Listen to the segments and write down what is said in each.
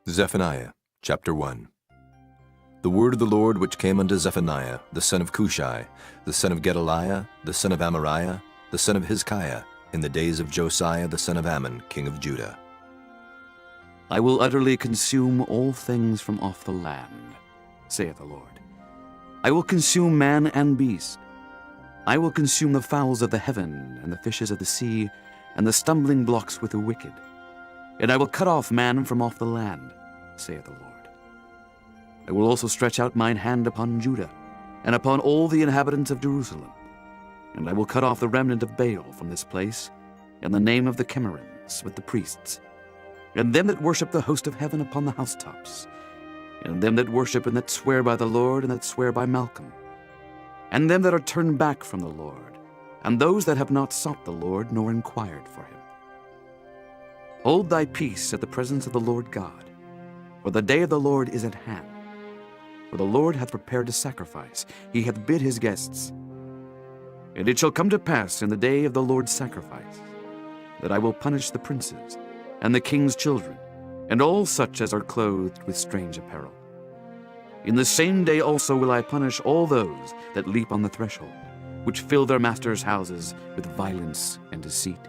Zephaniah chapter 1. The word of the Lord which came unto Zephaniah, the son of Cushai, the son of Gedaliah, the son of Amariah, the son of Hezekiah, in the days of Josiah the son of Ammon, king of Judah. I will utterly consume all things from off the land, saith the Lord. I will consume man and beast. I will consume the fowls of the heaven, and the fishes of the sea, and the stumbling blocks with the wicked. And I will cut off man from off the land, saith the Lord. I will also stretch out mine hand upon Judah, and upon all the inhabitants of Jerusalem. And I will cut off the remnant of Baal from this place, in the name of the Chemarims with the priests, and them that worship the host of heaven upon the housetops, and them that worship and that swear by the Lord and that swear by Malcolm, and them that are turned back from the Lord, and those that have not sought the Lord nor inquired for him. Hold thy peace at the presence of the Lord God, for the day of the Lord is at hand. For the Lord hath prepared a sacrifice, he hath bid his guests. And it shall come to pass in the day of the Lord's sacrifice, that I will punish the princes, and the king's children, and all such as are clothed with strange apparel. In the same day also will I punish all those that leap on the threshold, which fill their masters' houses with violence and deceit.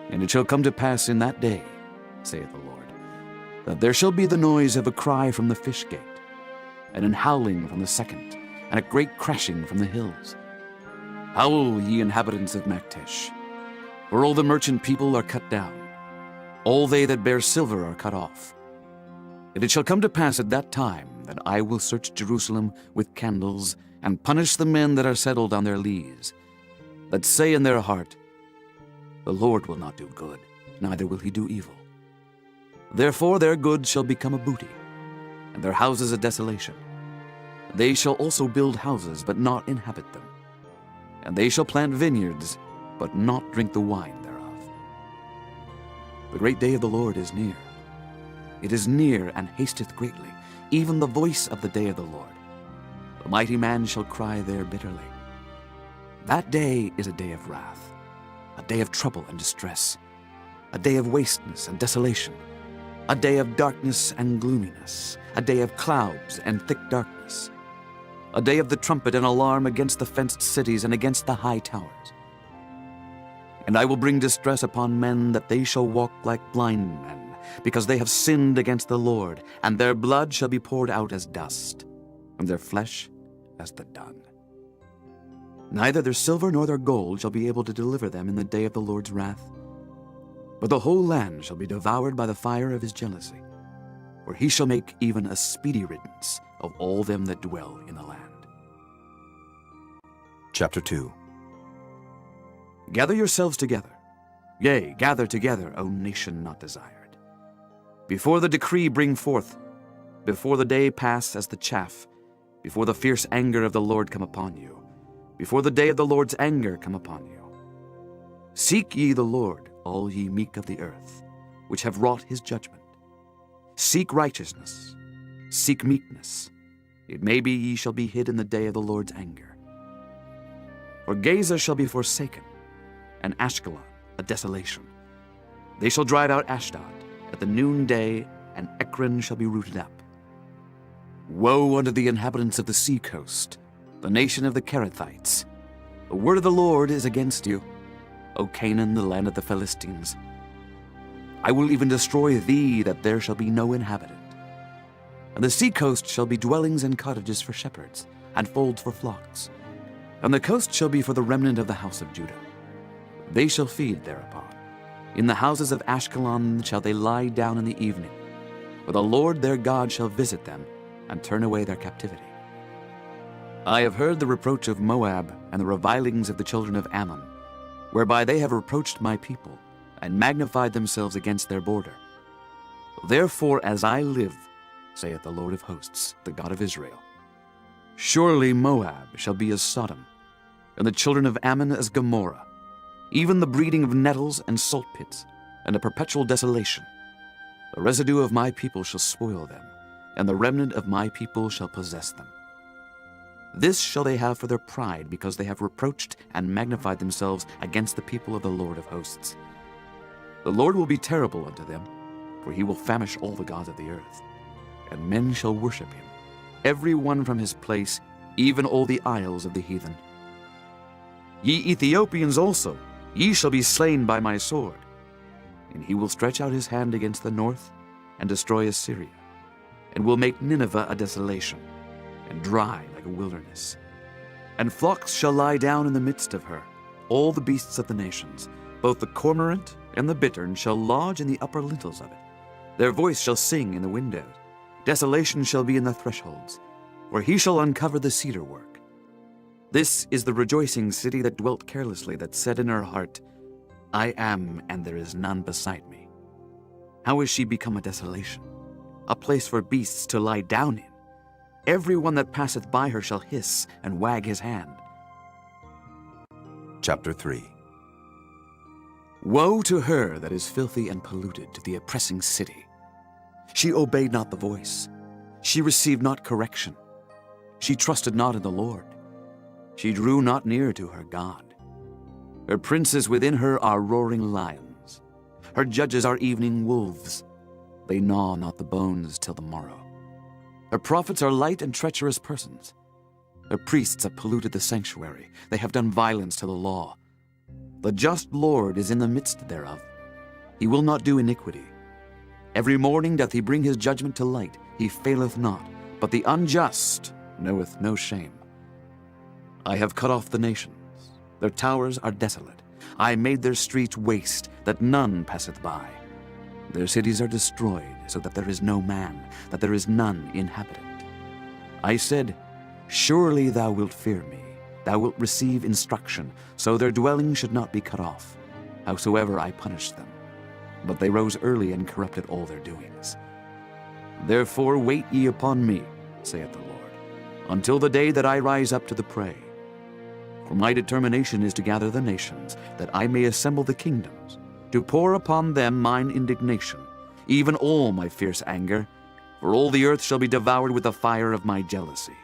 And it shall come to pass in that day, saith the Lord, that there shall be the noise of a cry from the fish gate, and an howling from the second, and a great crashing from the hills. Howl, ye inhabitants of Maktesh, for all the merchant people are cut down, all they that bear silver are cut off. And it shall come to pass at that time that I will search Jerusalem with candles, and punish the men that are settled on their lees, that say in their heart, the Lord will not do good, neither will he do evil. Therefore their goods shall become a booty, and their houses a desolation. They shall also build houses, but not inhabit them. And they shall plant vineyards, but not drink the wine thereof. The great day of the Lord is near. It is near and hasteth greatly, even the voice of the day of the Lord. The mighty man shall cry there bitterly. That day is a day of wrath, a day of trouble and distress, a day of wasteness and desolation, a day of darkness and gloominess, a day of clouds and thick darkness, a day of the trumpet and alarm against the fenced cities and against the high towers. And I will bring distress upon men, that they shall walk like blind men, because they have sinned against the Lord, and their blood shall be poured out as dust, and their flesh as the dung. Neither their silver nor their gold shall be able to deliver them in the day of the Lord's wrath. But the whole land shall be devoured by the fire of his jealousy, for he shall make even a speedy riddance of all them that dwell in the land. Chapter 2. Gather yourselves together, yea, gather together, O nation not desired. Before the decree bring forth, before the day pass as the chaff, before the fierce anger of the Lord come upon you, before the day of the Lord's anger come upon you. Seek ye the Lord, all ye meek of the earth, which have wrought his judgment. Seek righteousness, seek meekness. It may be ye shall be hid in the day of the Lord's anger. For Gaza shall be forsaken, and Ashkelon a desolation. They shall drive out Ashdod at the noonday, and Ekron shall be rooted up. Woe unto the inhabitants of the sea coast, the nation of the Kerethites. The word of the Lord is against you, O Canaan, the land of the Philistines. I will even destroy thee, that there shall be no inhabitant. And the sea coast shall be dwellings and cottages for shepherds, and folds for flocks. And the coast shall be for the remnant of the house of Judah. They shall feed thereupon. In the houses of Ashkelon shall they lie down in the evening, for the Lord their God shall visit them, and turn away their captivity. I have heard the reproach of Moab, and the revilings of the children of Ammon, whereby they have reproached my people, and magnified themselves against their border. Therefore, as I live, saith the Lord of hosts, the God of Israel, surely Moab shall be as Sodom, and the children of Ammon as Gomorrah, even the breeding of nettles and salt pits, and a perpetual desolation. The residue of my people shall spoil them, and the remnant of my people shall possess them. This shall they have for their pride, because they have reproached and magnified themselves against the people of the Lord of hosts. The Lord will be terrible unto them, for he will famish all the gods of the earth, and men shall worship him, every one from his place, even all the isles of the heathen. Ye Ethiopians also, ye shall be slain by my sword. And he will stretch out his hand against the north, and destroy Assyria, and will make Nineveh a desolation, and dry like a wilderness. And flocks shall lie down in the midst of her, all the beasts of the nations, both the cormorant and the bittern shall lodge in the upper lintels of it. Their voice shall sing in the windows. Desolation shall be in the thresholds, where he shall uncover the cedar work. This is the rejoicing city that dwelt carelessly, that said in her heart, I am, and there is none beside me. How is she become a desolation, a place for beasts to lie down in? Every one that passeth by her shall hiss and wag his hand. Chapter 3. Woe to her that is filthy and polluted, to the oppressing city. She obeyed not the voice. She received not correction. She trusted not in the Lord. She drew not near to her God. Her princes within her are roaring lions. Her judges are evening wolves. They gnaw not the bones till the morrow. Her prophets are light and treacherous persons. Her priests have polluted the sanctuary. They have done violence to the law. The just Lord is in the midst thereof. He will not do iniquity. Every morning doth he bring his judgment to light. He faileth not, but the unjust knoweth no shame. I have cut off the nations. Their towers are desolate. I made their streets waste, that none passeth by. Their cities are destroyed, so that there is no man, that there is none inhabitant. I said, Surely thou wilt fear me. Thou wilt receive instruction, so their dwelling should not be cut off, howsoever I punished them. But they rose early and corrupted all their doings. Therefore wait ye upon me, saith the Lord, until the day that I rise up to the prey. For my determination is to gather the nations, that I may assemble the kingdoms, to pour upon them mine indignation, even all my fierce anger, for all the earth shall be devoured with the fire of my jealousy.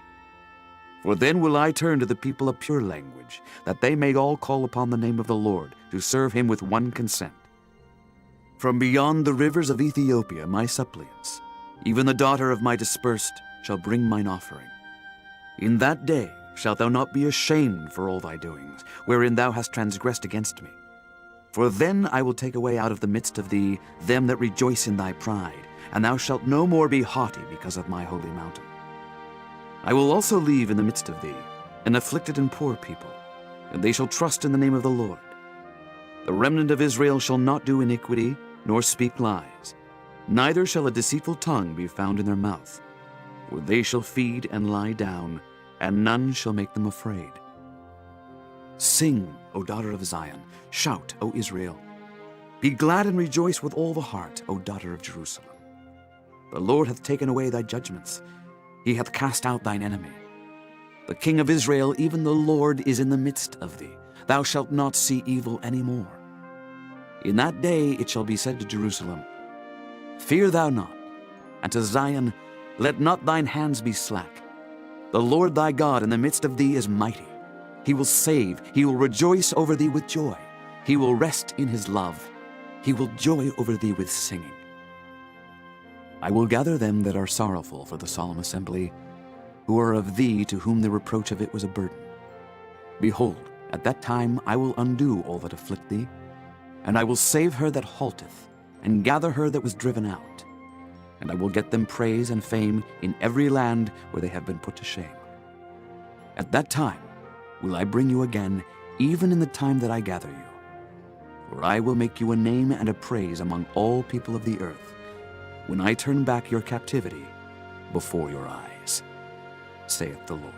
For then will I turn to the people a pure language, that they may all call upon the name of the Lord, to serve him with one consent. From beyond the rivers of Ethiopia my suppliants, even the daughter of my dispersed, shall bring mine offering. In that day shalt thou not be ashamed for all thy doings, wherein thou hast transgressed against me. For then I will take away out of the midst of thee them that rejoice in thy pride, and thou shalt no more be haughty because of my holy mountain. I will also leave in the midst of thee an afflicted and poor people, and they shall trust in the name of the Lord. The remnant of Israel shall not do iniquity, nor speak lies, neither shall a deceitful tongue be found in their mouth. For they shall feed and lie down, and none shall make them afraid. Sing, O daughter of Zion, shout, O Israel. Be glad and rejoice with all the heart, O daughter of Jerusalem. The Lord hath taken away thy judgments. He hath cast out thine enemy. The King of Israel, even the Lord, is in the midst of thee. Thou shalt not see evil any more. In that day it shall be said to Jerusalem, Fear thou not, and to Zion, Let not thine hands be slack. The Lord thy God in the midst of thee is mighty. He will save, he will rejoice over thee with joy. He will rest in his love. He will joy over thee with singing. I will gather them that are sorrowful for the solemn assembly, who are of thee, to whom the reproach of it was a burden. Behold, at that time I will undo all that afflict thee, and I will save her that halteth, and gather her that was driven out. And I will get them praise and fame in every land where they have been put to shame. At that time will I bring you again, even in the time that I gather you. For I will make you a name and a praise among all people of the earth, when I turn back your captivity before your eyes, saith the Lord.